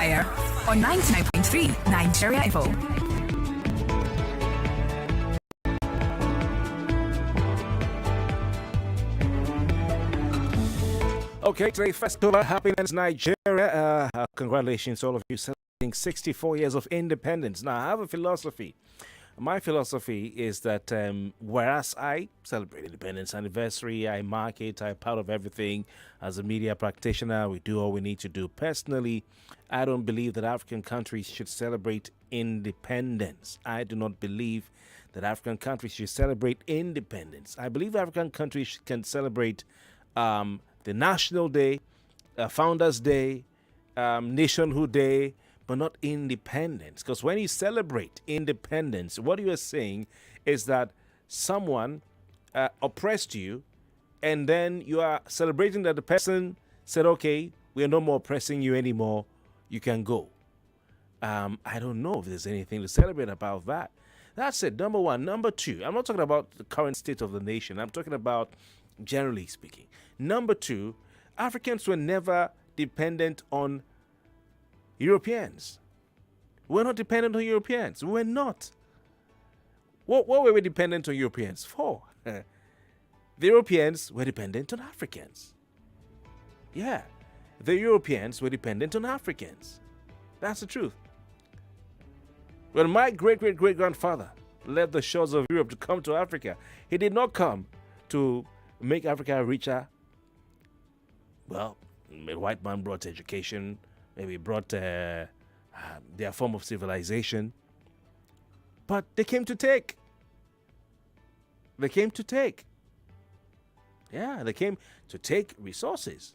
Fire on 99.3 Nigeria Info. Okay, today Festival Happiness Nigeria. Congratulations to all of you celebrating 64 years of independence. Now, I have a philosophy. My philosophy is that whereas I celebrate independence anniversary, I mark it, I'm part of everything. As a media practitioner, we do all we need to do. Personally, I don't believe that African countries should celebrate independence. I do not believe that African countries should celebrate independence. I believe African countries can celebrate the National Day, Founders Day, Nationhood Day, but not independence. Because when you celebrate independence, what you are saying is that someone oppressed you, and then you are celebrating that the person said, okay, we are no more oppressing you anymore, you can go. I don't know if there's anything to celebrate about that. That's it, number one. Number two, I'm not talking about the current state of the nation. I'm talking about generally speaking. Number two, Africans were never dependent on Europeans. We're not dependent on Europeans. We're not. What were we dependent on Europeans for? The Europeans were dependent on Africans. Yeah, the Europeans were dependent on Africans. That's the truth. When my great-great-great-grandfather left the shores of Europe to come to Africa, he did not come to make Africa richer. Well, a white man brought education, maybe brought their form of civilization. But they came to take. They came to take. Yeah, they came to take resources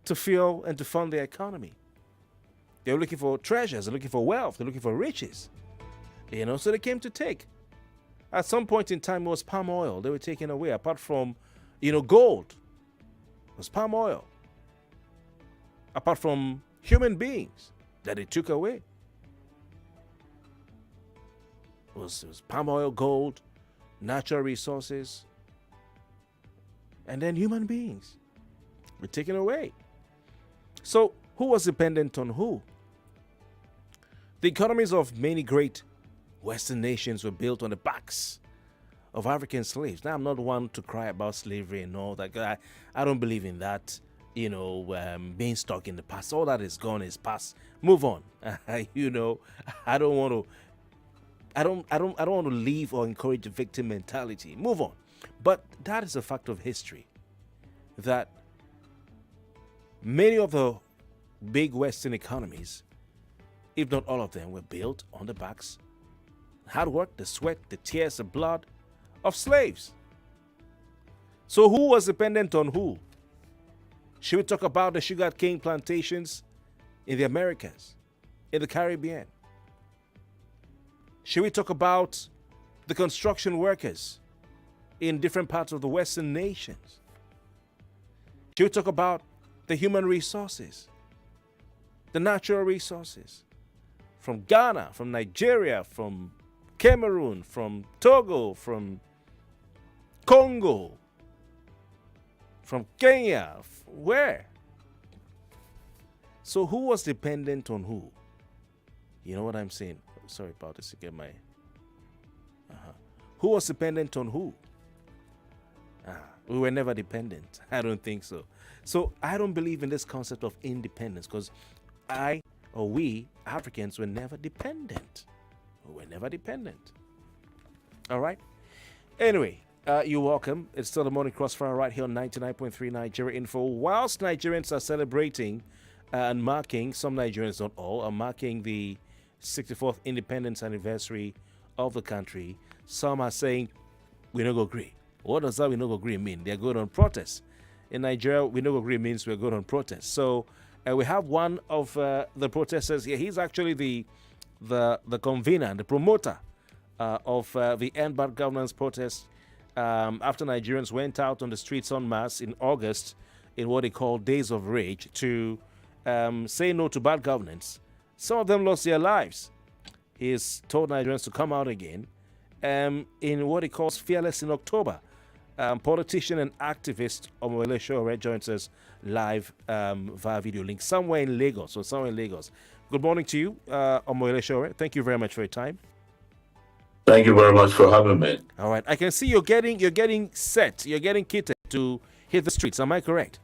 to fuel and to fund their economy. They were looking for treasures, they're looking for wealth, they're looking for riches. So they came to take. At some point in time, it was palm oil they were taking away. Apart from, gold, it was palm oil. Apart from human beings that they took away. It was palm oil, gold, natural resources, and then human beings were taken away. So who was dependent on who? The economies of many great Western nations were built on the backs of African slaves. Now, I'm not one to cry about slavery and all that. I don't believe in that. Being stuck in the past. All that is gone is past. Move on. I don't want to leave or encourage a victim mentality. Move on. But that is a fact of history. That many of the big Western economies, if not all of them, were built on the backs, hard work, the sweat, the tears, the blood of slaves. So who was dependent on who? Should we talk about the sugar cane plantations in the Americas, in the Caribbean? Should we talk about the construction workers in different parts of the Western nations? Should we talk about the human resources, the natural resources from Ghana, from Nigeria, from Cameroon, from Togo, from Congo, from Kenya? Where? So who was dependent on who? You know what I'm saying? Sorry about this. To get my. Who was dependent on who? We were never dependent. I don't think so. So I don't believe in this concept of independence, because we Africans were never dependent. We were never dependent. All right. Anyway, you're welcome. It's still the Morning Crossfire right here on 99.3 Nigeria Info. Whilst Nigerians are celebrating and marking, some Nigerians, not all, are marking the 64th independence anniversary of the country, some are saying, we don't agree. What does that we don't agree mean? They're going on protest. In Nigeria, we don't agree means we're going on protest. So we have one of the protesters here. He's actually the convener and the promoter of the End Bad Governance protest after Nigerians went out on the streets en masse in August in what they call Days of Rage to say no to bad governance. Some of them lost their lives. He's told Nigerians to come out again in what he calls Fearless in October. Politician and activist Omoyele Sowore joins us live via video link somewhere in Lagos. So somewhere in Lagos. Good morning to you, Omoyele Sowore. Thank you very much for your time. Thank you very much for having me. All right, I can see you're getting set, you're getting kitted to hit the streets. Am I correct?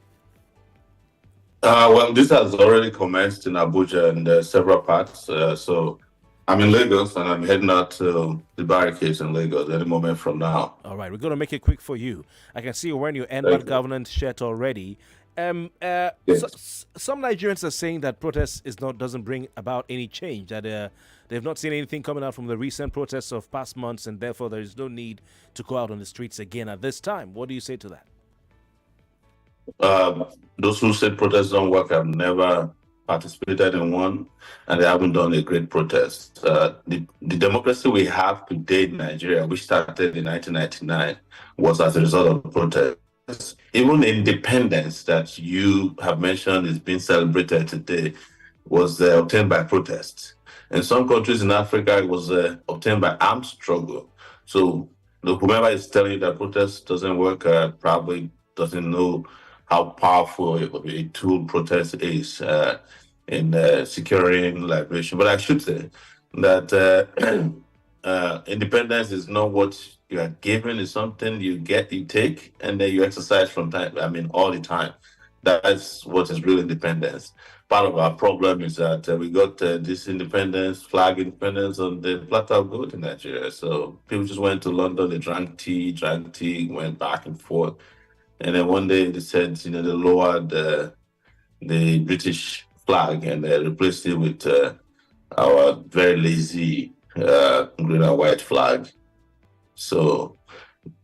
Well, this has already commenced in Abuja and several parts. So I'm in Lagos and I'm heading out to the barricades in Lagos any moment from now. All right, we're going to make it quick for you. I can see you're wearing your Thank NBAT you. governance shirt already. Yes. Some Nigerians are saying that protest doesn't bring about any change. That they've not seen anything coming out from the recent protests of past months, and therefore there is no need to go out on the streets again at this time. What do you say to that? Those who say protests don't work have never participated in one, and they haven't done a great protest. The democracy we have today in Nigeria, which started in 1999, was as a result of protests. Even independence that you have mentioned is being celebrated today was obtained by protests. In some countries in Africa, it was obtained by armed struggle. So whoever is telling you that protest doesn't work probably doesn't know how powerful a tool protest is in securing liberation. But I should say that independence is not what you are given, it's something you take, and then you exercise all the time. That's what is real independence. Part of our problem is that we got this flag independence on the platter of gold in Nigeria. So people just went to London, they drank tea, went back and forth. And then one day they said, they lowered the British flag and they replaced it with our very lazy green and white flag. So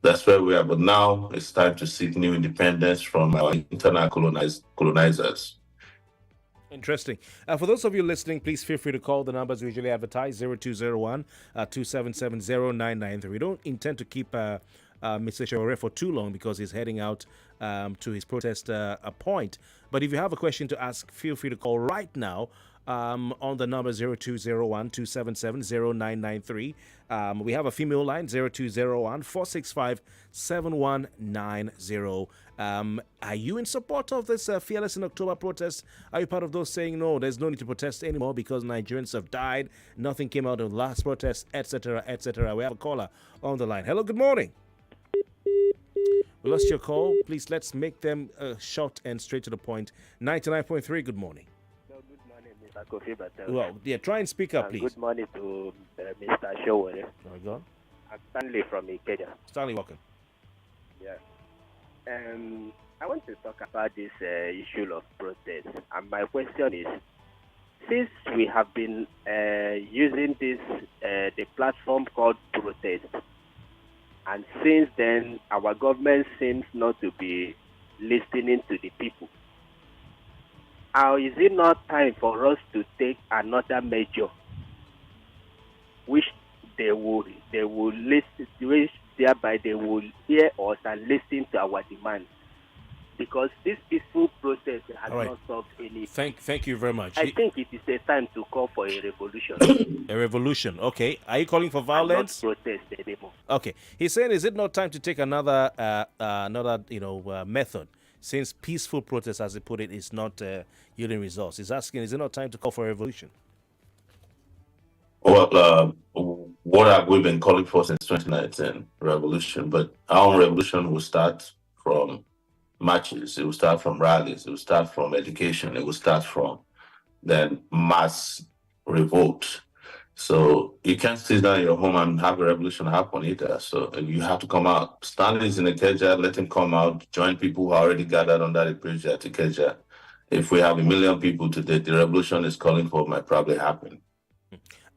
that's where we are. But now it's time to seek new independence from our internal colonizers. Interesting. For those of you listening, please feel free to call the numbers we usually advertise 0201 277 0993. We don't intend to keep Mr. Sowore for too long because he's heading out to his protest point. But if you have a question to ask, feel free to call right now on the number 0201 277 0993. We have a female line 0201 465 7190. Are you in support of this Fearless in October protest? Are you part of those saying no, there's no need to protest anymore because Nigerians have died, nothing came out of the last protest, etc., etc.? We have a caller on the line. Hello, good morning. We lost your call. Please, let's make them short and straight to the point. 99.3, good morning. Good morning, Mr. Kofi Bartels. Well, yeah, try and speak up, please. Good morning to Mr. Sowore. Go on. I'm Stanley from Ikeja. Stanley, welcome. Yeah. I want to talk about this issue of protest. And my question is, since we have been using the platform called protest, and since then our government seems not to be listening to the people, how is it not time for us to take another measure which they will listen, which thereby they will hear us and listen to our demands? Because this peaceful process has not solved any. Thank you very much. I think it is a time to call for a revolution. A revolution, okay. Are you calling for violence? Not protest anymore. Okay. He's saying, is it not time to take another method? Since peaceful protest, as he put it, is not yielding results. He's asking, is it not time to call for a revolution? Well, what have we been calling for since 2019? Revolution. But our own revolution will start from marches, it will start from rallies, it will start from education, it will start from then mass revolt. So you can't sit down in your home and have a revolution happen either. So you have to come out. Stanley is in Ikeja, let him come out, join people who are already gathered under the bridge at Ikeja. If we have 1 million people today, the revolution is calling for might probably happen.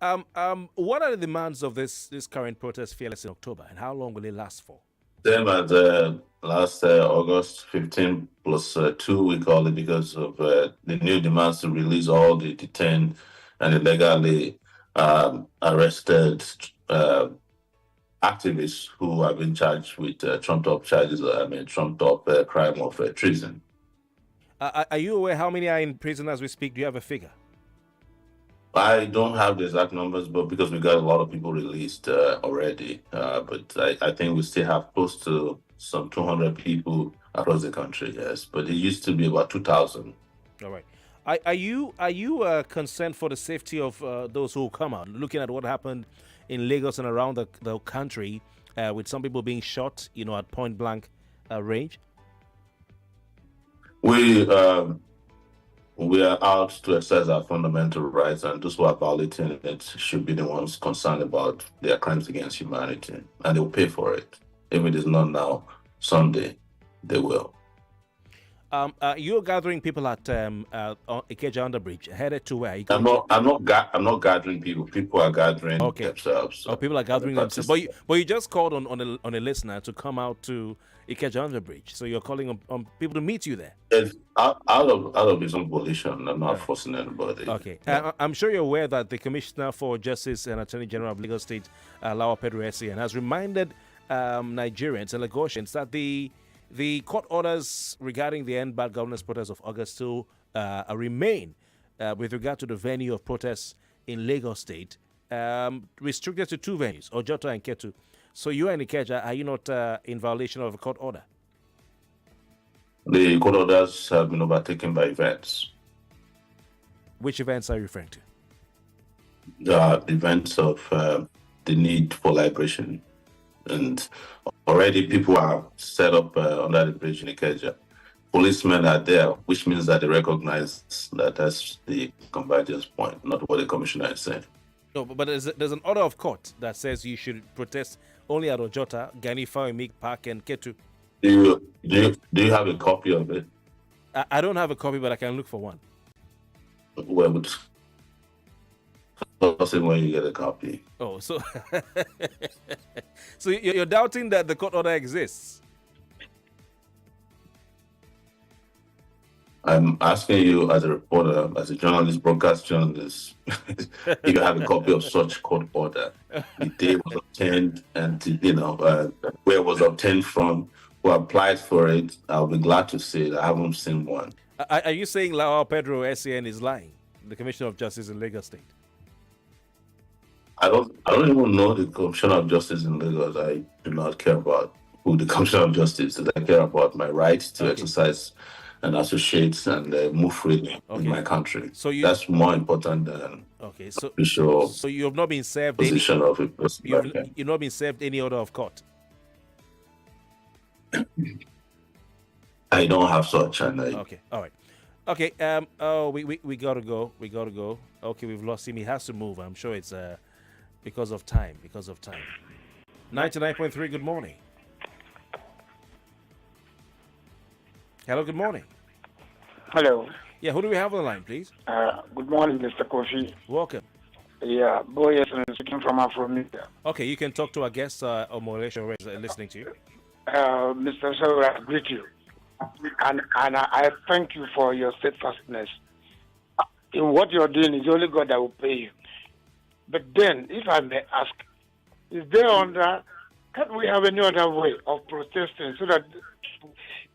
What are the demands of this current protest, Fearless in October, and how long will it last for? Same as last August 15 plus 2, we call it, because of the new demands to release all the detained and illegally arrested activists who have been charged with trumped-up charges, trumped-up crime of treason. Are you aware how many are in prison as we speak? Do you have a figure? I don't have the exact numbers, but because we got a lot of people released already, but I think we still have close to some 200 people across the country, yes. But it used to be about 2,000. All right. Are you concerned for the safety of those who come out? Looking at what happened in Lagos and around the country, with some people being shot, at point blank range. We are out to exercise our fundamental rights, and those who are violating it should be the ones concerned about their crimes against humanity, and they'll pay for it. If it is not now, someday they will. You're gathering people at Ikeja Underbridge, headed to where? I'm not gathering people. People are gathering themselves. Oh, people are gathering themselves. But you just called on a listener to come out to Ikeja Underbridge. So you're calling on people to meet you there. It's out of his own volition. I'm not forcing anybody. Okay. I'm sure you're aware that the Commissioner for Justice and Attorney General of Lagos State, Lawa Pedro Essien, has reminded Nigerians and Lagosians that the court orders regarding the End Bad Governance protest of August still remain with regard to the venue of protests in Lagos State, restricted to two venues, Ojota and Ketu. So you and Ikeja, are you not in violation of a court order? The court orders have been overtaken by events. Which events are you referring to? The events of the need for liberation. And already people are set up under the bridge in Ikeja. Policemen are there, which means that they recognize that that's the convergence point, not what the commissioner is saying. No, but there's an order of court that says you should protest only at Ojota, Gani Fawemik Park, and Ketu. Do you have a copy of it? I don't have a copy, but I can look for one. Well, when you get a copy. Oh, so so you're doubting that the court order exists? I'm asking you as a reporter, as a journalist, broadcast journalist, if you have a copy of such court order, the day was obtained, and where it was obtained from, who applied for it. I'll be glad to say that I haven't seen one. Are you saying Lawa Pedro Essien is lying, the Commissioner of Justice in Lagos State? I don't even know the Commissioner of Justice in Lagos. I do not care about who the Commissioner of Justice is. I care about my right to exercise and associate and move freely in my country. So that's more important than so you have not been served position of a person. You've not been served any order of court. I don't have such. Okay, all right. Okay, we gotta go. Okay, we've lost him. He has to move. I'm sure it's because of time. 99.3, good morning. Hello, good morning. Hello. Yeah, who do we have on the line, please? Good morning, Mr. Kofi. Welcome. Yeah, boy, speaking from Afro-Media. Okay, you can talk to our guest, Omoyele Sowore, listening to you. Mr. Sowore, I greet you. And I thank you for your steadfastness. In what you're doing, it's only God that will pay you. But then, if I may ask, can we have any other way of protesting so that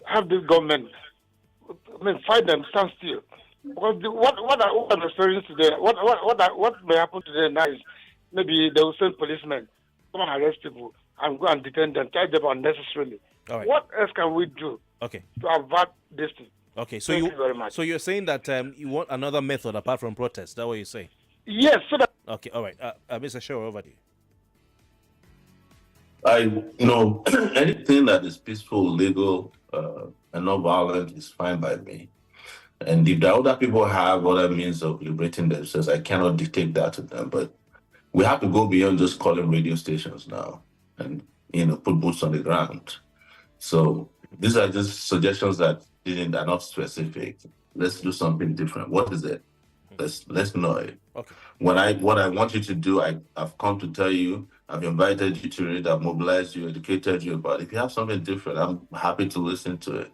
have this government fight them, stand still? Because what I'm experiencing today, what may happen today now is maybe they will send policemen, come and arrest people and go and detain them, charge them unnecessarily. All right. What else can we do to avert this thing? Okay, so Thank you very much. So you're saying that you want another method apart from protest? That's what you're saying? Yes, so that. Okay, all right. Mr. Sowore, over to you. Anything that is peaceful, legal, and not violent is fine by me. And if the other people have other means of liberating themselves, I cannot dictate that to them. But we have to go beyond just calling radio stations now and put boots on the ground. So these are just suggestions that are not specific. Let's do something different. What is it? Let's know it. Okay. What I want you to do, I've come to tell you, I've invited you to it, I've mobilized you, educated you about it. If you have something different, I'm happy to listen to it.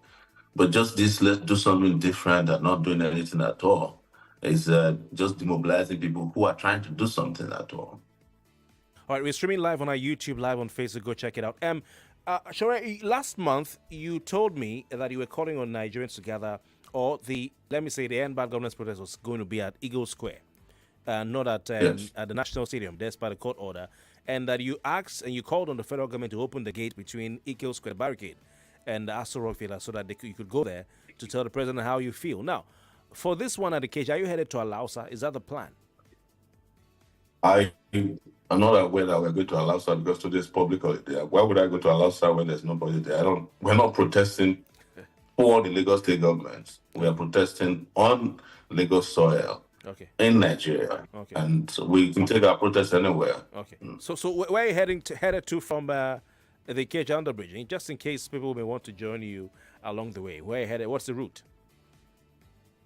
But just let's do something different and not doing anything at all. It's just demobilizing people who are trying to do something at all. All right, we're streaming live on our YouTube, live on Facebook. Go check it out. Sowore, last month you told me that you were calling on Nigerians to gather, or the End Bad Governance protest was going to be at Eagle Square, not at the National Stadium, despite the court order. and that you asked and you called on the federal government to open the gate between Eagle Square Barricade and Aso Rock Villa so that you could go there to tell the president how you feel. Now, for this one at the cage, are you headed to Alausa? Is that the plan? I'm not aware that we're going to Alausa because today is public holiday. Why would I go to Alausa when there's nobody there? We're not protesting for the Lagos state government. We are protesting on Lagos soil in Nigeria. Okay. And so we can take our protest anywhere. Okay. So where are you headed to from the cage under bridge? And just in case people may want to join you along the way, where are you headed? What's the route?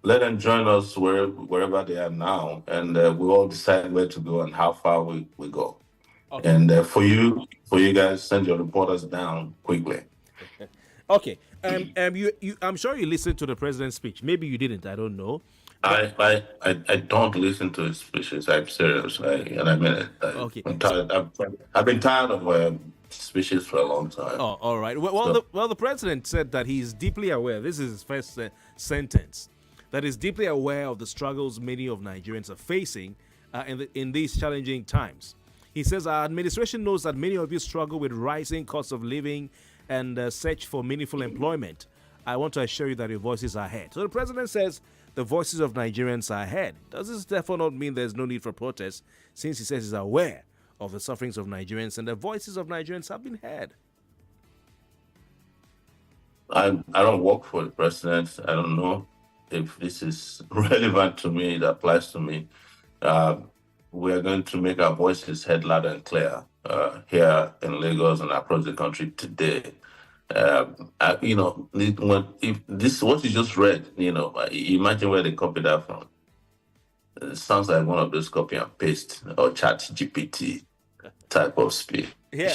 Let them join us wherever they are now, and we'll all decide where to go and how far we go. Okay. And for you guys, send your reporters down quickly. Okay. I'm sure you listened to the president's speech. Maybe you didn't. I don't know. I don't listen to his speeches. I'm serious, and I mean it. Okay. I'm tired. I've been tired of speeches for a long time. Oh, all right. Well, the president said that he's deeply aware. This is his first sentence. That is deeply aware of the struggles many of Nigerians are facing in these challenging times. He says our administration knows that many of you struggle with rising costs of living and search for meaningful employment. I want to assure you that your voices are heard. So the president says the voices of Nigerians are heard. Does this therefore not mean there's no need for protest, since he says he's aware of the sufferings of Nigerians and the voices of Nigerians have been heard? I don't work for the president. I don't know if this is relevant to me, it applies to me. We are going to make our voices heard loud and clear here in Lagos and across the country today. What you just read, imagine where they copied that from. It sounds like one of those copy and paste or chat GPT type of speech. Yeah,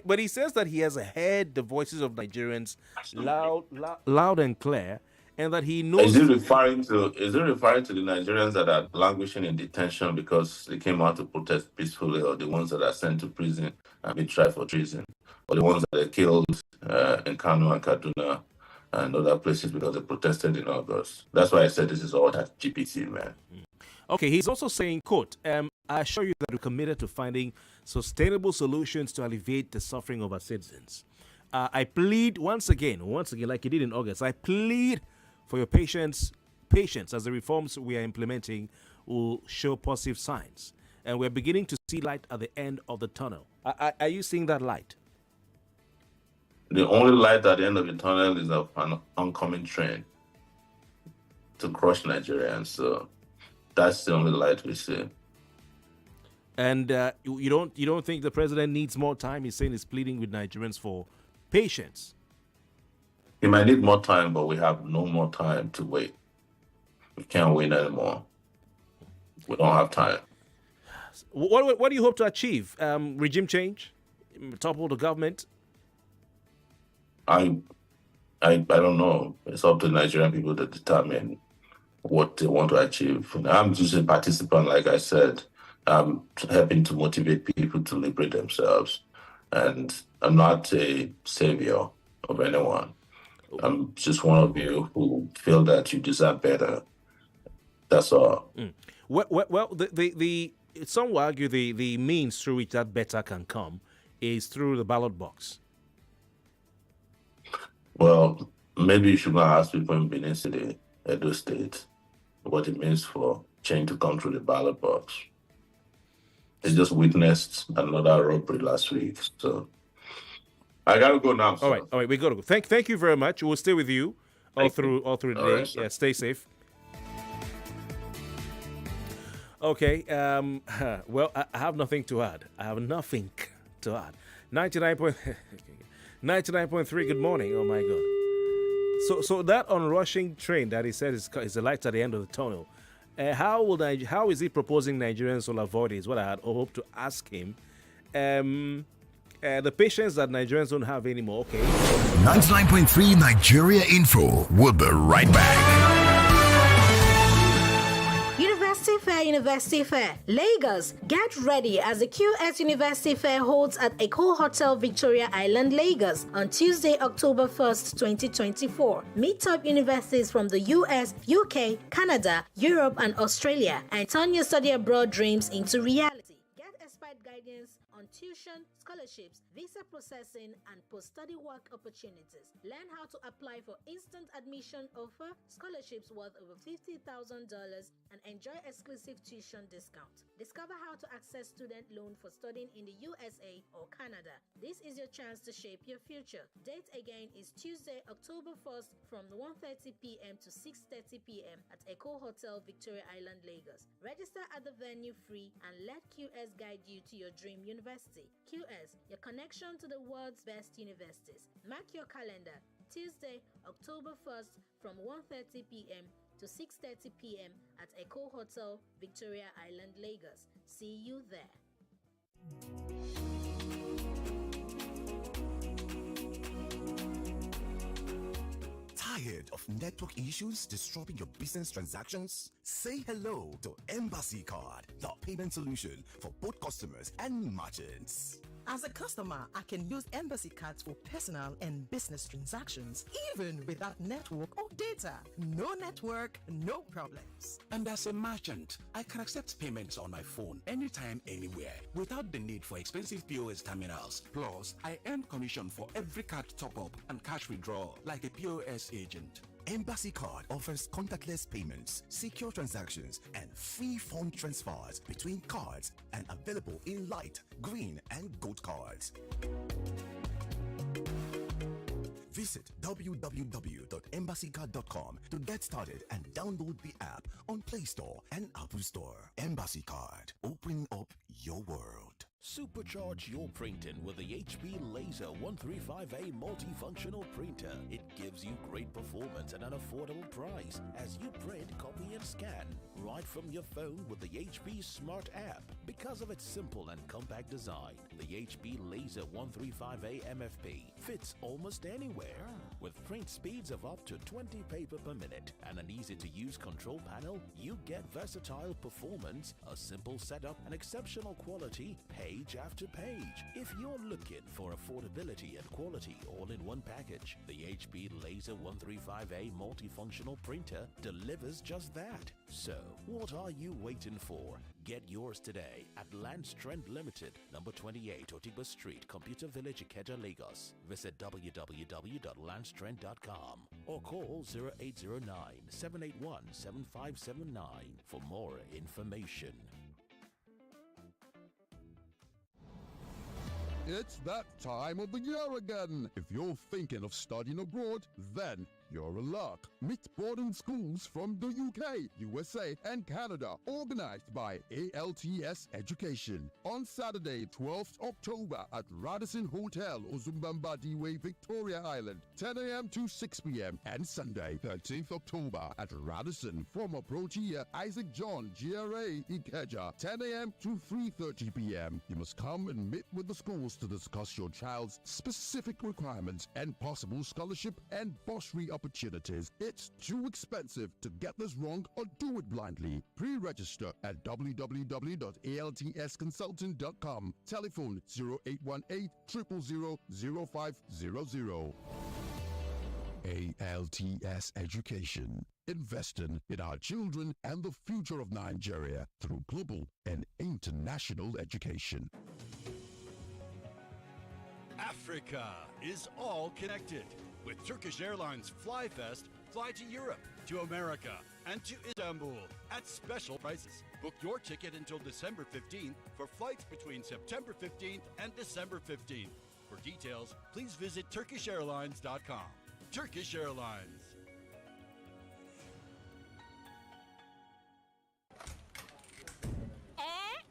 but he says that he has heard the voices of Nigerians loud and clear, and that he knows. Is it referring to the Nigerians that are languishing in detention because they came out to protest peacefully, or the ones that are sent to prison and been tried for treason, or the ones that are killed in Kano and Kaduna and other places because they protested in August? That's why I said this is all that GPT, man. Okay, he's also saying, quote, I assure you that we're committed to finding sustainable solutions to alleviate the suffering of our citizens. I plead once again, like he did in August, I plead for your patience as the reforms we are implementing will show positive signs. And we're beginning to see light at the end of the tunnel. Are you seeing that light? The only light at the end of the tunnel is an oncoming train to crush Nigerians. So that's the only light we see. And you don't think the president needs more time? He's saying he's pleading with Nigerians for patience. He might need more time, but we have no more time to wait. We can't wait anymore. We don't have time. What do you hope to achieve? Regime change? Topple the government? I don't know. It's up to Nigerian people to determine what they want to achieve. I'm just a participant, like I said. I'm helping to motivate people to liberate themselves. And I'm not a savior of anyone. I'm just one of you who feel that you deserve better. That's all. Well, some will argue the means through which that better can come is through the ballot box. Well, maybe you should go ask people in Benin City, Edo State, what it means for change to come through the ballot box. They just witnessed another robbery last week, so I gotta go now. All right, we gotta go. Thank you very much. We'll stay with you all through the day. Right, yeah, stay safe. Okay. Well, I have nothing to add. 99.3. Good morning. Oh my God. So that onrushing train that he said is the light at the end of the tunnel. How is he proposing Nigerians will avoid it? Is what I had hoped to ask him. The patience that Nigerians don't have anymore. Okay. 99.3 Nigeria Info. We'll be right back. University Fair, Lagos. Get ready as the QS University Fair holds at Eco Hotel Victoria Island, Lagos on Tuesday, October 1st, 2024. Meet top universities from the US, UK, Canada, Europe, and Australia and turn your study abroad dreams into reality. Get expert guidance guidance on tuition, scholarships, visa processing, and post-study work opportunities. Learn how to apply for instant admission offer, scholarships worth over $50,000, and enjoy exclusive tuition discount. Discover how to access student loan for studying in the USA or Canada. This is your chance to shape your future. Date again is Tuesday, October 1st from 1:30 p.m. to 6:30 p.m. at Echo Hotel, Victoria Island, Lagos. Register at the venue free and let QS guide you to your dream university. QS, your connection to the world's best universities. Mark your calendar. Tuesday, October 1st from 1:30 p.m. to 6:30 p.m. at Echo Hotel, Victoria Island, Lagos. See you there. Tired of network issues disrupting your business transactions? Say hello to Embassy Card, the payment solution for both customers and merchants. As a customer, I can use Embassy cards for personal and business transactions, even without network or data. No network, no problems. And as a merchant, I can accept payments on my phone anytime, anywhere, without the need for expensive POS terminals. Plus, I earn commission for every card top-up and cash withdrawal, like a POS agent. Embassy Card offers contactless payments, secure transactions, and free fund transfers between cards, and available in light, green, and gold cards. Visit www.embassycard.com to get started and download the app on Play Store and Apple Store. Embassy Card, opening up your world. Supercharge your printing with the HP Laser 135A multifunctional printer. It gives you great performance at an affordable price as you print, copy, and scan right from your phone with the HP Smart app. Because of its simple and compact design, the HP Laser 135A MFP fits almost anywhere. With print speeds of up to 20 paper per minute and an easy-to-use control panel, you get versatile performance, a simple setup, and exceptional quality page after page. If you're looking for affordability and quality all in one package, the HP Laser 135A multifunctional printer delivers just that. So, what are you waiting for? Get yours today at Landstrend Limited, number 28 Otigba Street, Computer Village, Ikeja, Lagos. Visit www.landstrend.com or call 0809-781-7579 for more information. It's that time of the year again. If you're thinking of studying abroad, then you're in luck. Meet boarding schools from the UK, USA, and Canada, organized by ALTS Education. On Saturday, 12th October at Radisson Hotel, Ozumbamba Diwe, Victoria Island, 10 a.m. to 6 p.m. And Sunday, 13th October at Radisson, former Protea Isaac John, GRA, Ikeja, 10 a.m. to 3:30 p.m. You must come and meet with the schools to discuss your child's specific requirements and possible scholarship and bursary opportunities. It's too expensive to get this wrong or do it blindly. Pre-register at www.altsconsulting.com. Telephone 0818-000-0500. ALTS Education. Investing in our children and the future of Nigeria through global and international education. Africa is all connected. With Turkish Airlines FlyFest, fly to Europe, to America, and to Istanbul at special prices. Book your ticket until December 15th for flights between September 15th and December 15th. For details, please visit TurkishAirlines.com. Turkish Airlines.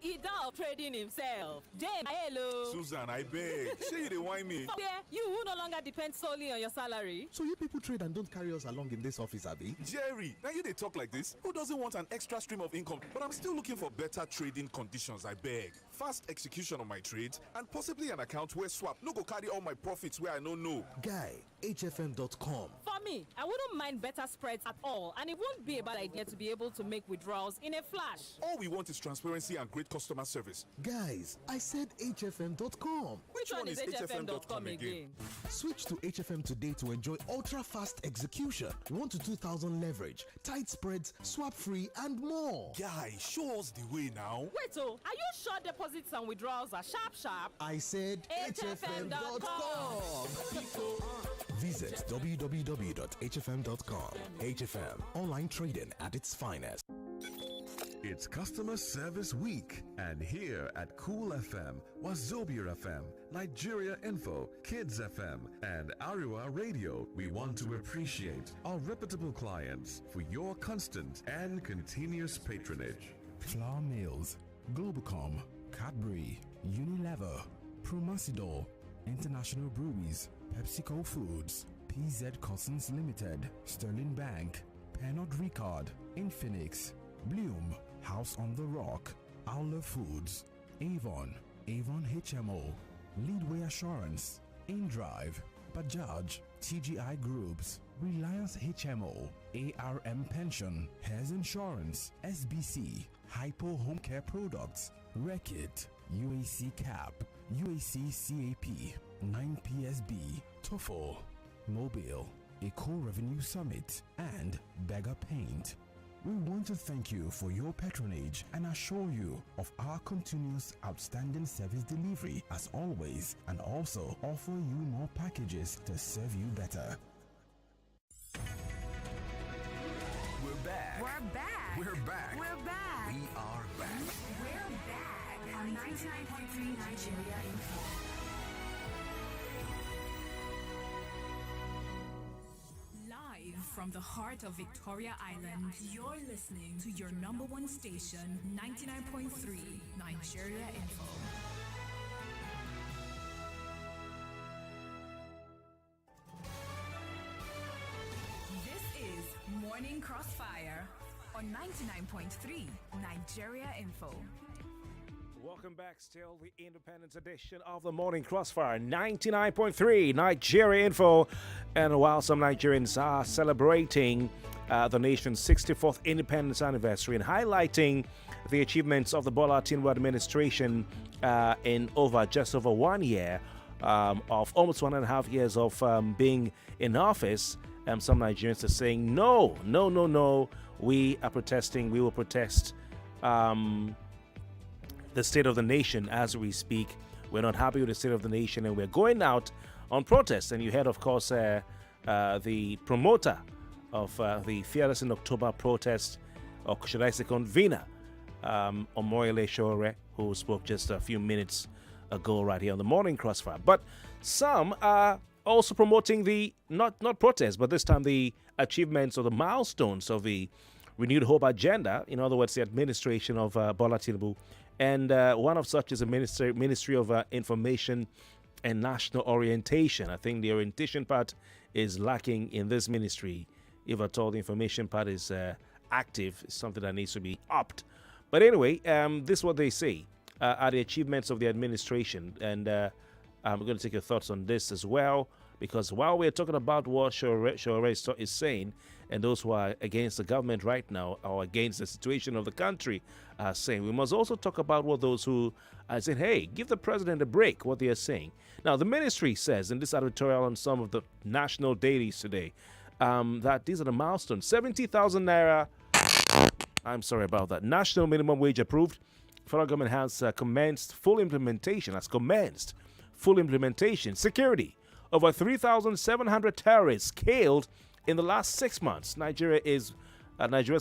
He done trading himself. James, hello. Susan, I beg. Say you dey whine me. Yeah, you who no longer depend solely on your salary. So you people trade and don't carry us along in this office, Abi? Jerry, now you dey talk like this. Who doesn't want an extra stream of income? But I'm still looking for better trading conditions, I beg. Fast execution of my trades and possibly an account where swap no go carry all my profits where I no know. Guy, hfm.com. For me, I wouldn't mind better spreads at all, and it won't be a bad idea to be able to make withdrawals in a flash. All we want is transparency and great customer service. Guys, I said hfm.com. Which one is hfm.com again? Switch to HFM today to enjoy ultra-fast execution, 1 to 2,000 leverage, tight spreads, swap-free, and more. Guy, show us the way now. Wait, are you sure deposits and withdrawals are sharp? I said hfm.com. Visit www.hfm.com. HFM, online trading at its finest. It's Customer Service Week, and here at Cool FM, Wazobia FM, Nigeria Info, Kids FM, and Ariwa Radio, we want to appreciate our reputable clients for your constant and continuous patronage. Flour Mills, Globacom, Cadbury, Unilever, Promasidor, International Breweries, PepsiCo Foods, PZ Cousins Limited, Sterling Bank, Pernod Ricard, Infinix, Bloom, House on the Rock, Owler Foods, Avon, Avon HMO, Leadway Assurance, InDrive, Bajaj, TGI Groups, Reliance HMO, ARM Pension, Hairs Insurance, SBC, Hypo Home Care Products, Reckitt, UAC Cap, UAC CAP, 9PSB, TOEFL, Mobile, Eco Revenue Summit, and Beggar Paint. We want to thank you for your patronage and assure you of our continuous outstanding service delivery as always, and also offer you more packages to serve you better. We're back. We're back. We're back. We're back. We are back. We're back on 99.3 Nigeria Info. Live from the heart of Victoria Island, you're listening to your number one station, 99.3 Nigeria Info. This is Morning Crossfire on 99.3 Nigeria Info. Welcome back, still the Independence edition of the Morning Crossfire, 99.3 Nigeria Info. And while some Nigerians are celebrating the nation's 64th independence anniversary and highlighting the achievements of the Bola Tinubu administration in just over 1 year, of almost 1.5 years of being in office, some Nigerians are saying, no, we are protesting, we will protest the state of the nation as we speak. We're not happy with the state of the nation, and we're going out on protest. And you heard, of course, the promoter of the Fearless in October protest, or should I say convener, Omoyele Sowore, who spoke just a few minutes ago right here on the Morning Crossfire. But some are also promoting the, not protest, but this time the achievements or the milestones of the Renewed Hope agenda, in other words, the administration of Bola Tinubu. And one of such is the Ministry of Information and National Orientation. I think the orientation part is lacking in this ministry. If at all the information part is active, it's something that needs to be upped. But anyway, this is what they say are the achievements of the administration. And I'm going to take your thoughts on this as well, because while we're talking about what Sowore is saying, and those who are against the government right now or against the situation of the country are saying, we must also talk about what those who are saying, hey, give the president a break, what they are saying. Now, the ministry says in this editorial on some of the national dailies today that these are the milestones. 70,000 naira, I'm sorry about that, national minimum wage approved. Federal government has commenced full implementation. Security. Over 3,700 terrorists killed in the last 6 months. Nigeria's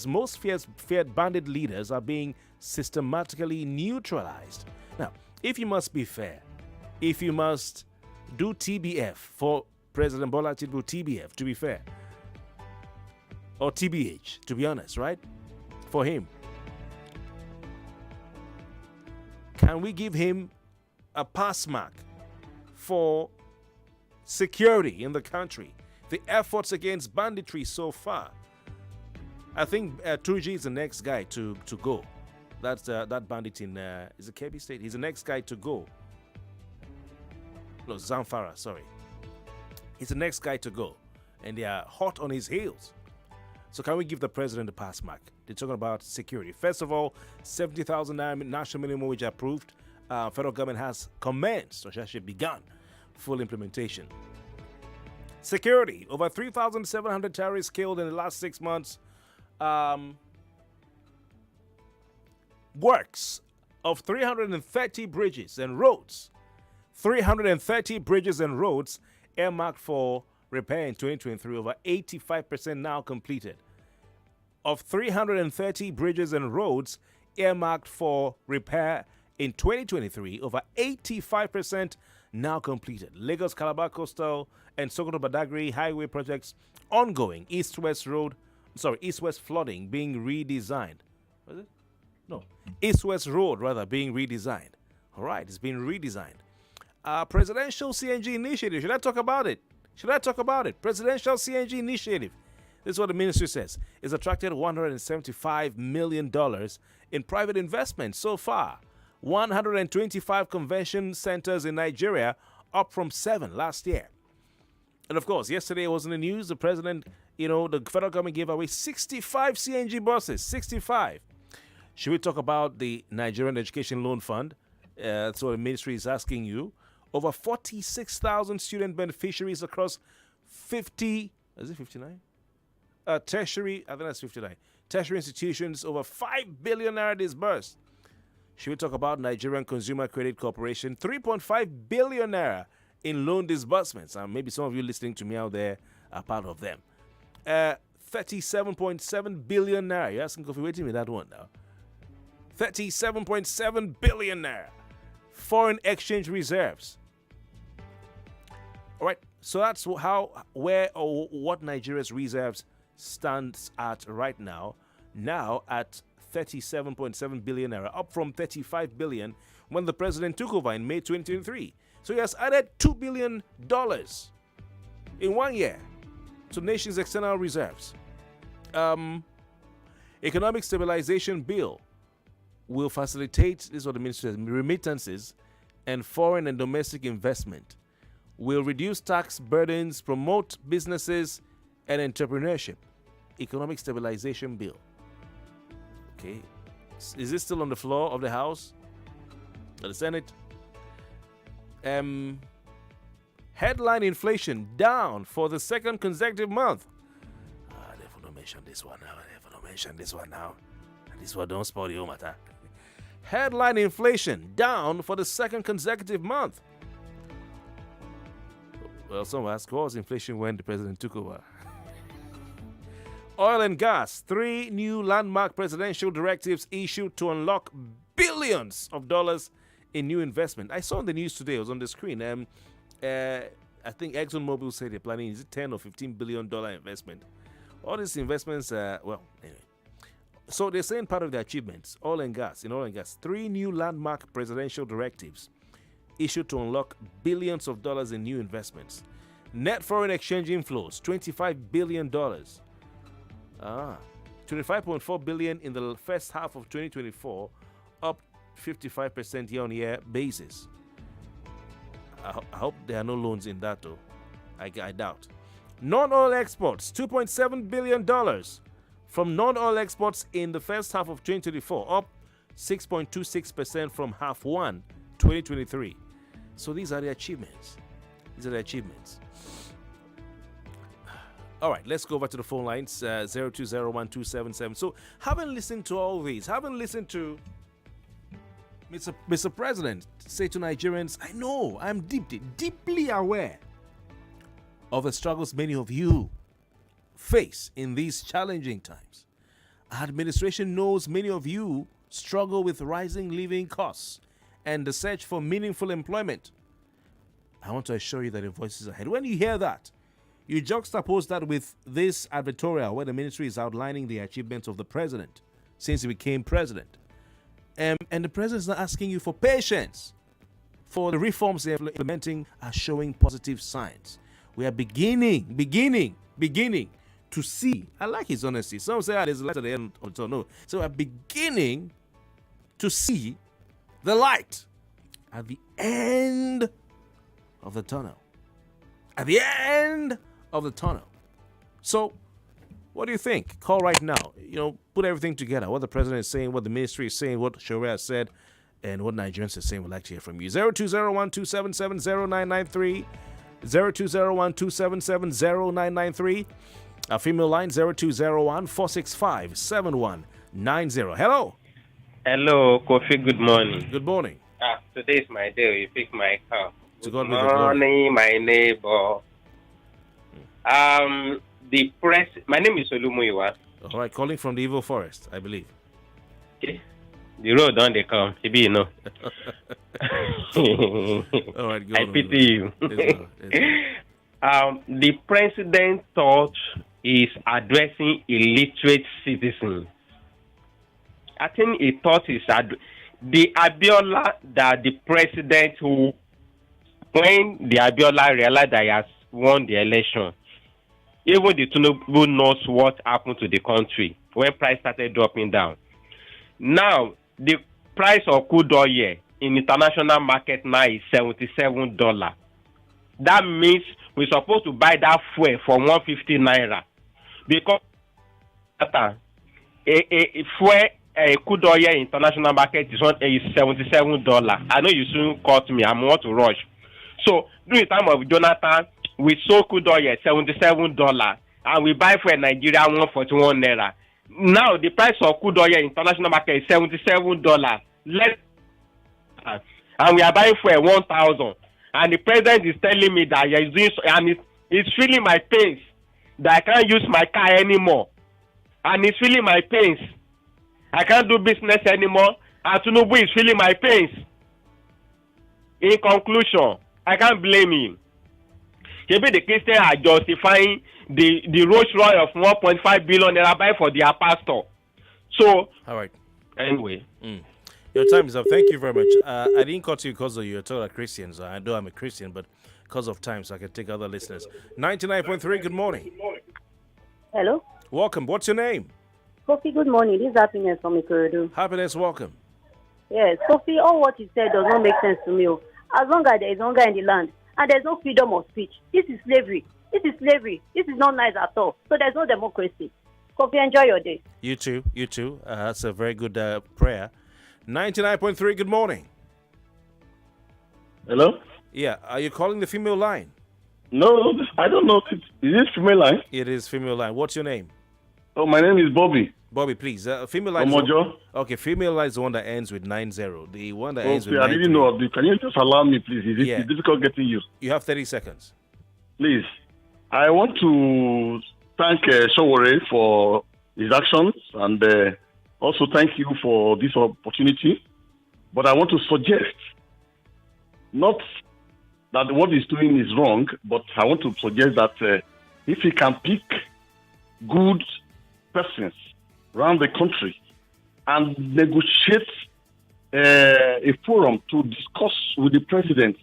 most feared bandit leaders are being systematically neutralized. Now, if you must be fair, if you must do TBF for President Bola Tinubu, TBF, to be fair, or TBH, to be honest, right? For him, can we give him a pass mark for security in the country, the efforts against banditry so far? I think Tuji is the next guy to go. That's that bandit in is it Kebbi State? He's the next guy to go. No, Zamfara, sorry. He's the next guy to go, and they are hot on his heels. So can we give the president a pass mark? They're talking about security. First of all, 70,000 national minimum wage approved. Federal government has commenced, or actually begun, full implementation. Security. Over 3,700 terrorists killed in the last 6 months. Works of 330 bridges and roads. 330 bridges and roads earmarked for repair in 2023, over 85% now completed. Of 330 bridges and roads earmarked for repair in 2023, over 85% now completed. Lagos Calabar Coastal and Sokoto Badagry highway projects ongoing. East-west flooding being redesigned. Was it? No. East-west road being redesigned. All right, it's been redesigned. Presidential CNG initiative. Should I talk about it? Presidential CNG initiative. This is what the ministry says. It's attracted $175 million in private investment so far. 125 convention centers in Nigeria, up from 7 last year. And of course, yesterday was in the news. The president, the federal government gave away 65 CNG buses. 65. Should we talk about the Nigerian Education Loan Fund? That's what the ministry is asking you. Over 46,000 student beneficiaries across 50, is it 59? Tertiary, I think that's 59. Tertiary institutions, over 5 billion naira disbursed. Should we talk about Nigerian Consumer Credit Corporation? 3.5 billion naira in loan disbursements. Maybe some of you listening to me out there are part of them. 37.7 billion naira. You're asking Kofi, waiting with that one now. 37.7 billion naira. Foreign exchange reserves. All right, so that's what Nigeria's reserves stands at right now. Now at 37.7 billion naira, up from 35 billion when the president took over in May 2023. So he has added $2 billion in 1 year to the nation's external reserves. Economic stabilization bill will facilitate, this is what the ministry says, remittances and foreign and domestic investment, will reduce tax burdens, promote businesses and entrepreneurship. Economic stabilization bill. Okay. Is this still on the floor of the House? Or the Senate? Headline inflation down for the second consecutive month. Therefore, don't mention this one now. This one don't spoil the whole matter. Headline inflation down for the second consecutive month. Well, some ask, what was inflation when the president took over? Oil and gas. 3 new landmark presidential directives issued to unlock billions of dollars in new investment. I saw in the news today, it was on the screen. I think ExxonMobil said they're planning, is it $10 or $15 billion investment? All these investments, anyway. So they're saying part of the achievements, in oil and gas, 3 new landmark presidential directives issued to unlock billions of dollars in new investments. Net foreign exchange inflows, $25 billion. 25.4 billion in the first half of 2024, up 55% year-on-year basis. I hope there are no loans in that though. I doubt. Non-oil exports, $2.7 billion from non-oil exports in the first half of 2024, up 6.26% from half 1, 2023. So these are the achievements. All right, let's go over to the phone lines, 0201-277. So, having listened to all these, having listened to Mr. President say to Nigerians, I know, I'm deeply aware of the struggles many of you face in these challenging times. Our administration knows many of you struggle with rising living costs and the search for meaningful employment. I want to assure you that your voice is ahead. When you hear that, you juxtapose that with this advertorial where the ministry is outlining the achievements of the president since he became president. And the president is not asking you for patience. For the reforms they're implementing are showing positive signs. We are beginning to see. I like his honesty. Some say there's a light at the end of the tunnel. So we're beginning to see the light at the end of the tunnel. at the end of the tunnel. So, what do you think? Call right now. Put everything together. What the president is saying, what the ministry is saying, what Sharia has said, and what Nigerians are saying. We'd like to hear from you. 0201-277-0993. 0201-277-0993. Our female line 0201-465-7190. Hello. Hello, Kofi. Good morning. Good morning. Today is my day. You pick my call. To Good God be the glory. morning, my neighbor. My name is Olumuyiwa. All right, calling from the evil forest, I believe. Okay. The road on they come. Maybe you know. All right, go I on. pity you. The president thought is addressing illiterate citizens. I think he thought the Abiola that the president who, when the Abiola realized that he has won the election, even the Tinubu knows what happened to the country when price started dropping down. Now, the price of crude oil in international market now is $77. That means we're supposed to buy that fuel for 150 naira. Because a crude oil in international market is $77. I know you soon caught me. I'm want to rush. So during the time of Jonathan, we sold crude oil at $77 and we buy for Nigeria 141 naira. Now the price of crude oil in international market is $77. And we are buying for 1,000. And the president is telling me that he is doing so, and it's feeling my pains that I can't use my car anymore. And it's feeling my pains. I can't do business anymore. And Tinubu is feeling my pains. In conclusion, I can't blame him. Maybe the Christians are justifying the Rolls Royce of 1.5 billion naira buy for their pastor. So, all right. Anyway. Your time is up. Thank you very much. I didn't cut you because you're total Christians. I know I'm a Christian, but because of time, so I can take other listeners. 99.3, good morning. Hello. Welcome. What's your name? Kofi, good morning. This is Happiness from Ikorodu. Happiness, welcome. Yes, Kofi, all what you said does not make sense to me. As long as there is hunger in the land and there's no freedom of speech, this is slavery. This is slavery. This is not nice at all. So there's no democracy. Kofi, enjoy your day. You too. You too. That's a very good prayer. 99.3, good morning. Hello? Yeah, are you calling the female line? No, I don't know. Is this female line? It is female line. What's your name? Oh, my name is Bobby. Bobby, please. Female line. Okay, female line is the one that ends with 90. The one that ends with 93. I didn't know of this. Can you just allow me, please? Is it difficult getting you? You have 30 seconds. Please. I want to thank Sowore for his actions and also thank you for this opportunity. But I want to suggest, not that what he's doing is wrong, but I want to suggest that if he can pick good persons around the country and negotiate a forum to discuss with the president,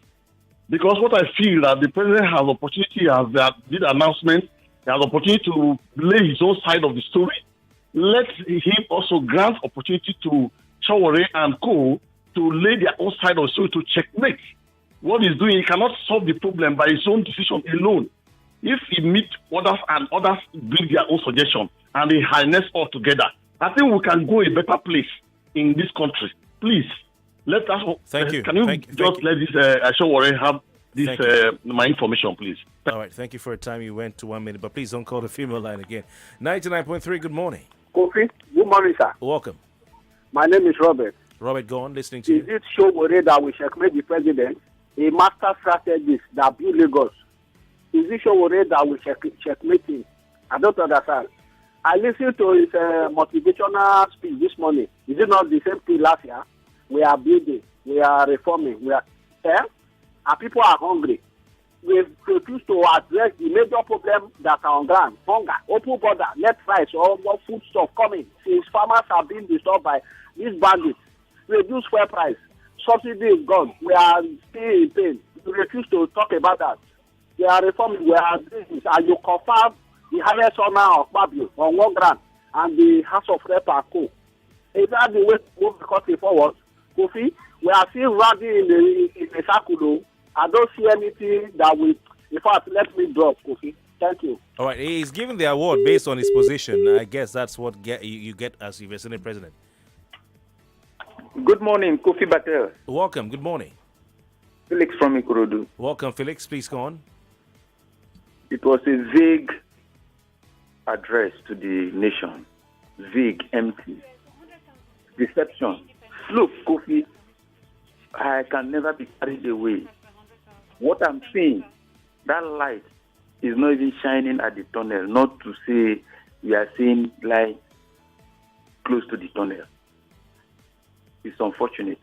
because what I feel that the president has opportunity, as that did announcement, he has opportunity to lay his own side of the story. Let him also grant opportunity to Sowore and co to lay their own side of the story to checkmate. What he's doing, he cannot solve the problem by his own decision alone. If he meets others and others bring their own suggestion and they harness all together, I think we can go a better place in this country. Please, let us. Thank you. Can you let this Sowore have this my information, please? All right. Thank you for your time. You went to 1 minute, but please don't call the female line again. 99.3. Good morning. Kofi, good morning, sir. Welcome. My name is Robert. Robert, go on. Listening to you. Is it Sowore that we checkmate the president, a master strategist that built Lagos? Is it Sowore that we checkmate him? I don't understand. I listened to his motivational speech this morning. Is it not the same thing last year? We are building, we are reforming, we are and people are hungry. We refuse to address the major problem that are on ground. Hunger, open border, let price or more food stuff coming. Since farmers are being disturbed by these bandits, reduce fuel price. Subsidy is gone. We are still in pain. We refuse to talk about that. We are reforming, we are doing this, and you confirm the highest honor of Babio on 1 grand and the House of Rep and Co. Is that the way to move the country forward? Kofi, we are still riding in the circle. I don't see anything that will In fact, let me drop, Kofi. Thank you. All right, he's given the award based on his position. I guess that's what you get as your Senate president. Good morning, Kofi Bartels. Welcome. Good morning. Felix from Ikorodu. Welcome, Felix. Please go on. It was a vague address to the nation. Vague, empty. Deception. Look, Kofi, I can never be carried away. What I'm saying, that light is not even shining at the tunnel, not to say we are seeing light close to the tunnel. It's unfortunate.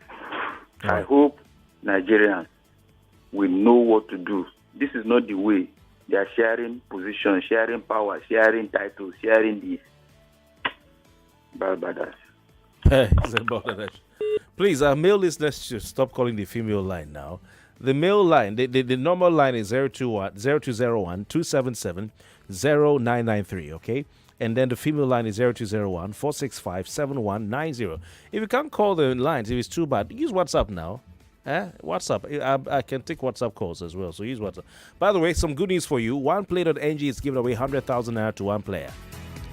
I hope Nigerians will know what to do. This is not the way. They are sharing position, sharing power, sharing titles, sharing this. Barbadas. Please, our male listeners should stop calling the female line now. The male line, the normal line is 0201 277 0993, okay? And then the female line is 0201 465 7190. If you can't call the lines, if it's too bad, use WhatsApp now. WhatsApp. I can take WhatsApp calls as well, so use WhatsApp. By the way, some good news for you. OnePlay.ng is giving away 100,000 naira to one player.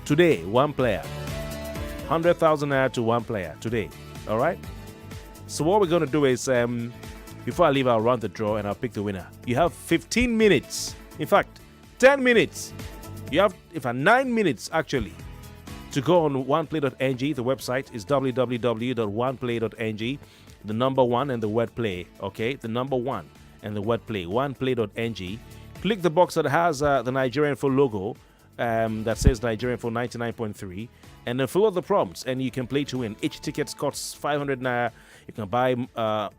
Today, one player. 100,000 naira to one player today. All right? So what we're going to do is, before I leave, I'll run the draw and I'll pick the winner. You have 15 minutes. In fact, 10 minutes. You have, 9 minutes actually, to go on oneplay.ng. The website is www.oneplay.ng. The number one and the word play. Okay? The number one and the word play. Oneplay.ng. Click the box that has the Nigerian Info logo that says Nigerian Info 99.3. And then follow the prompts and you can play to win. Each ticket costs 500 naira. You can buy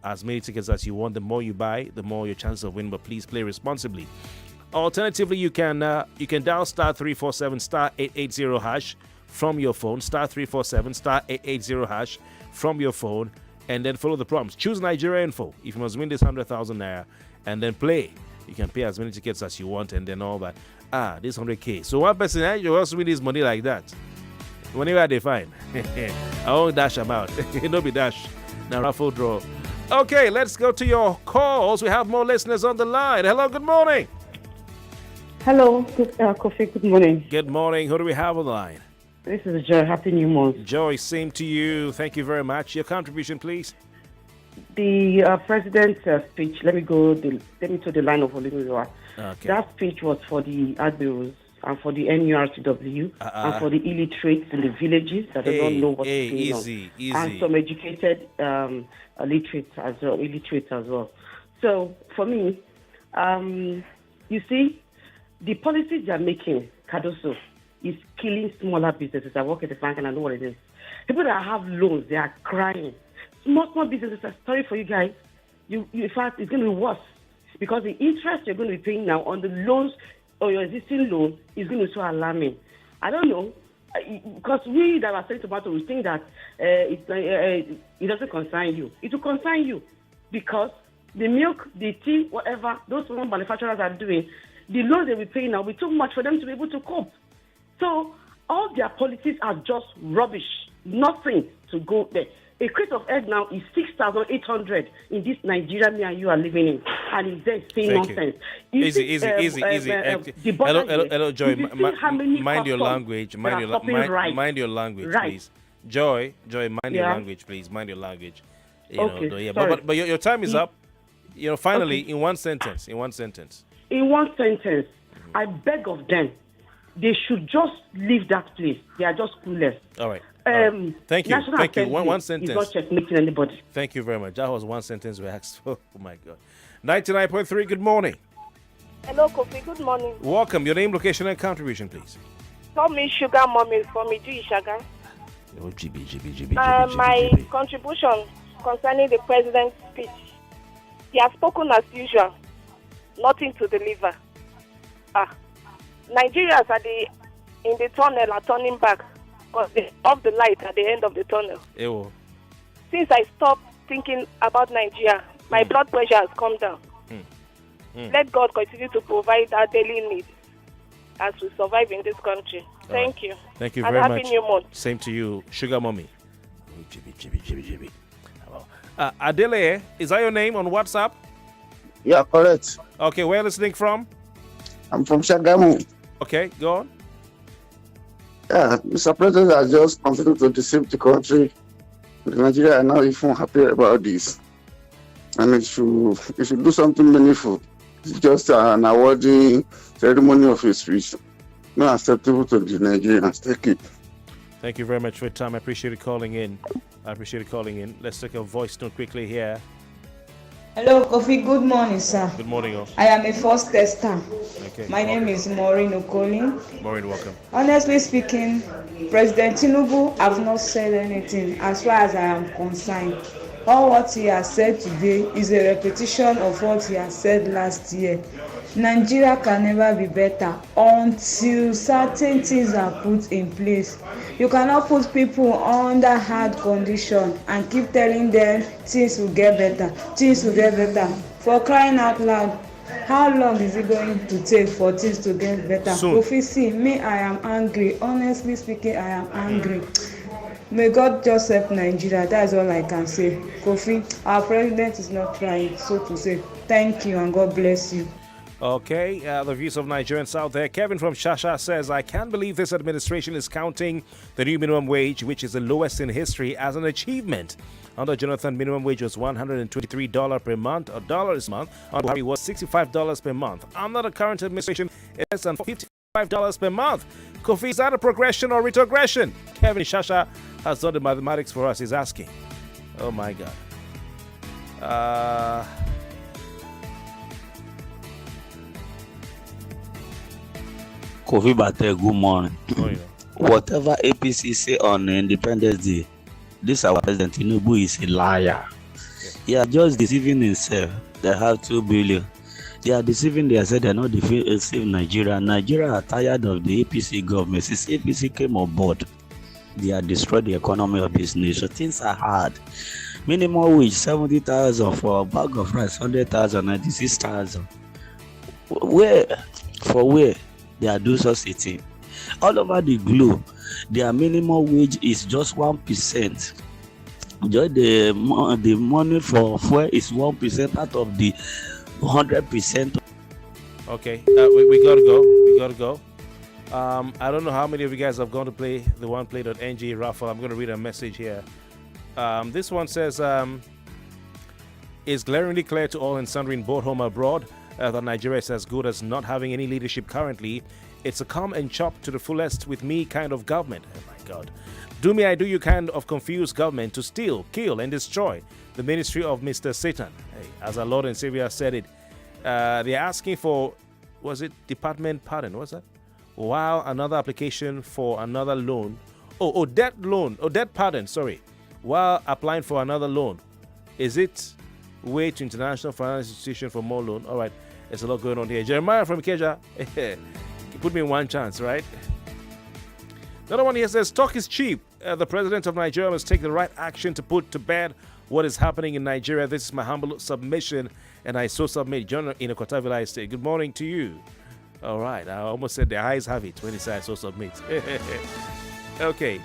as many tickets as you want. The more you buy, the more your chances of winning. But please play responsibly. Alternatively, you can dial star 347 star 880 hash from your phone. Star 347 star 880 hash from your phone, and then follow the prompts. Choose Nigeria Info if you must win this 100,000 naira, and then play. You can pay as many tickets as you want, and then all that. This 100k. So one person you also win this money like that. Whenever they find, I won't dash them out. It'll be dash. Now raffle draw. Okay, let's go to your calls. We have more listeners on the line. Hello, good morning. Hello, Kofi, good morning. Good morning. Who do we have on the line? This is Joy. Happy New Month. Joy, same to you. Thank you very much. Your contribution, please. The president's speech, let me to the line of Olimiwa. Okay. That speech was for the admirals and for the NURTW and for the illiterates in the villages that don't know what's going easy. on. And some educated illiterates as well. So, for me, you see, the policies they are making, Cardoso, is killing smaller businesses. I work at the bank and I know what it is. People that have loans, they are crying. Small businesses are sorry for you guys. In fact, it's going to be worse because the interest you're going to be paying now on the loans or your existing loan is going to be so alarming. I don't know, because we that are selling tomato, we think that it doesn't concern you. It will concern you because the milk, the tea, whatever, those small manufacturers are doing, the loans they will pay now will be too much for them to be able to cope. So all their policies are just rubbish. Nothing to go there. A crate of egg now is 6,800 in this Nigeria me and you are living in, and it's there saying nonsense. Easy. Hello, Joy. Mind your language. Mind your language, please. Joy. Mind your language, please. Mind your language. Okay. But your time is up. Finally, in one sentence. I beg of them, they should just leave that place. They are just clueless. All right. Thank you. One sentence. Is not checkmating anybody. Thank you very much. That was one sentence we asked for. Oh my God. 99.3. Good morning. Hello, Kofi. Good morning. Welcome. Your name, location, and contribution, please. Call me Sugar Mommy from Iju Ishaga. My contribution concerning the president's speech. He has spoken as usual. Nothing to deliver. Nigerians in the tunnel are turning back because they off the light at the end of the tunnel. Ewo. Since I stopped thinking about Nigeria, my blood pressure has come down. Let God continue to provide our daily needs as we survive in this country. Thank you. Thank you very much. Happy New Month. Same to you, Sugar Mommy. Adele, is that your name on WhatsApp? Yeah, correct. Okay, where are you listening from? I'm from Shagamu. Okay, go on. Yeah, Mr. President has just continued to deceive the country. Nigeria are now even happy about this. And it should do something meaningful. It's just an awarding ceremony of his speech. Not acceptable to the Nigerians. Take it. Thank you very much for your time. I appreciate you calling in. Let's take a voice note quickly here. Hello, Kofi. Good morning, sir. Good morning, all. I am a first tester. Okay. My name is Maureen Okoli. Maureen, welcome. Honestly speaking, President Tinubu have not said anything as far as I am concerned. All what he has said today is a repetition of what he has said last year. Nigeria can never be better until certain things are put in place. You cannot put people under hard condition and keep telling them things will get better, things will get better. For crying out loud, how long is it going to take for things to get better? Kofi, see, me, I am angry. Honestly speaking, I am angry. May God just help Nigeria. That's all I can say. Kofi, our president is not trying, so to say. Thank you and God bless you. Okay, the views of Nigerians out there. Kevin from Shasha says, I can't believe this administration is counting the new minimum wage, which is the lowest in history, as an achievement. Under Jonathan, minimum wage was $123 per month, or dollars a month. Under Buhari was $65 per month. Under the current administration, it's less than $55 per month. Kofi, is that a progression or retrogression? Kevin Shasha has done the mathematics for us. He's asking. Oh my God. Kofi Bate, good morning. Whatever APC say on Independence Day, this our president Tinubu is a liar. He are just deceiving himself. They have 2 billion. They are deceiving themselves. They're not deceiving Nigeria. Nigeria are tired of the APC government. Since APC came on board, they are destroyed the economy of this nation. Things are hard. Minimum wage 70,000 for a bag of rice, 100,000, 96,000. Where? They are doing such a thing. All over the globe, their minimum wage is just 1%. Just the money for fuel is 1% out of the 100%. Okay, we gotta go. I don't know how many of you guys have gone to play the OnePlay.ng raffle. I'm going to read a message here. This one says, it's glaringly clear to all and sundry in both home and abroad that Nigeria is as good as not having any leadership currently. It's a come and chop to the fullest with me kind of government. Oh my God. Do me, I do you kind of confused government to steal, kill, and destroy the ministry of Mr. Satan. Hey, as our Lord and Savior said it, they're asking for, was it department pardon? What's that? While another application for another loan. Debt pardon, sorry. While applying for another loan. Is it way to international financial institution for more loan? All right, there's a lot going on here. Jeremiah from Ikeja, put me in one chance, right? Another one here says, talk is cheap. The president of Nigeria must take the right action to put to bed what is happening in Nigeria. This is my humble submission, and I so submit. John in Okotavila State. Good morning to you. All right, I almost said the eyes have it when he said so submit. Okay.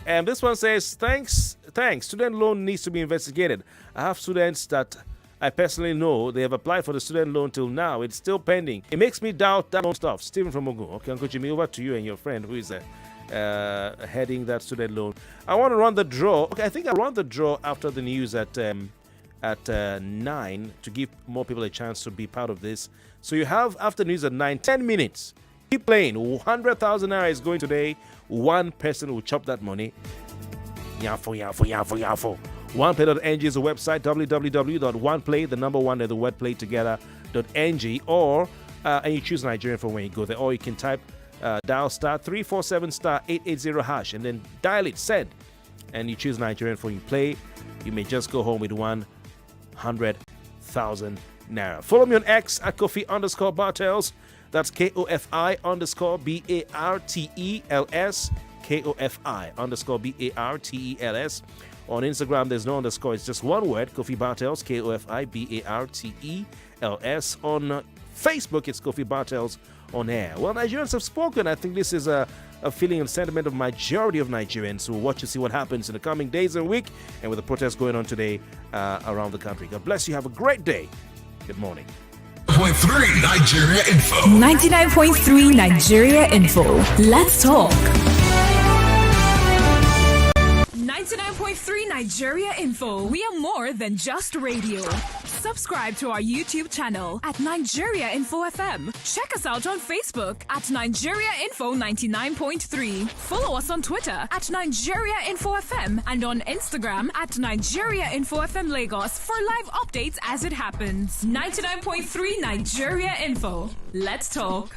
And this one says, thanks. Student loan needs to be investigated. I have students that I personally know. They have applied for the student loan till now. It's still pending. It makes me doubt that loan stuff. Stephen from Ogun. Okay, Uncle Jimmy, over to you and your friend who is heading that student loan. I want to run the draw. Okay, I think I'll run the draw after the news at 9 to give more people a chance to be part of this. So you have, after news at 9, 10 minutes. Keep playing. 100,000 naira is going today. One person will chop that money. Yafo. OnePlay.ng is the website. www.oneplay, the number one and the word play together.ng, or and you choose Nigerian for when you go there, or you can type dial star 347 star 880 hash and then dial it, send, and you choose Nigerian for you play. You may just go home with 100,000 naira. Follow me on X at Kofi_Bartels. That's KOFI_BARTELS. KOFI_BARTELS. On Instagram, there's no underscore. It's just one word, Kofi Bartels, KOFIBARTELS. On Facebook, it's Kofi Bartels on air. Well, Nigerians have spoken. I think this is a feeling and sentiment of majority of Nigerians who will watch to see what happens in the coming days and week, and with the protests going on today around the country. God bless you. Have a great day. Good morning. 99.3 Nigeria Info. 99.3 Nigeria Info. Let's talk. 99.3 Nigeria Info. We are more than just radio. Subscribe to our YouTube channel at Nigeria Info FM. Check us out on Facebook at Nigeria Info 99.3. Follow us on Twitter at Nigeria Info FM and on Instagram at Nigeria Info FM Lagos for live updates as it happens. 99.3 Nigeria Info. Let's talk.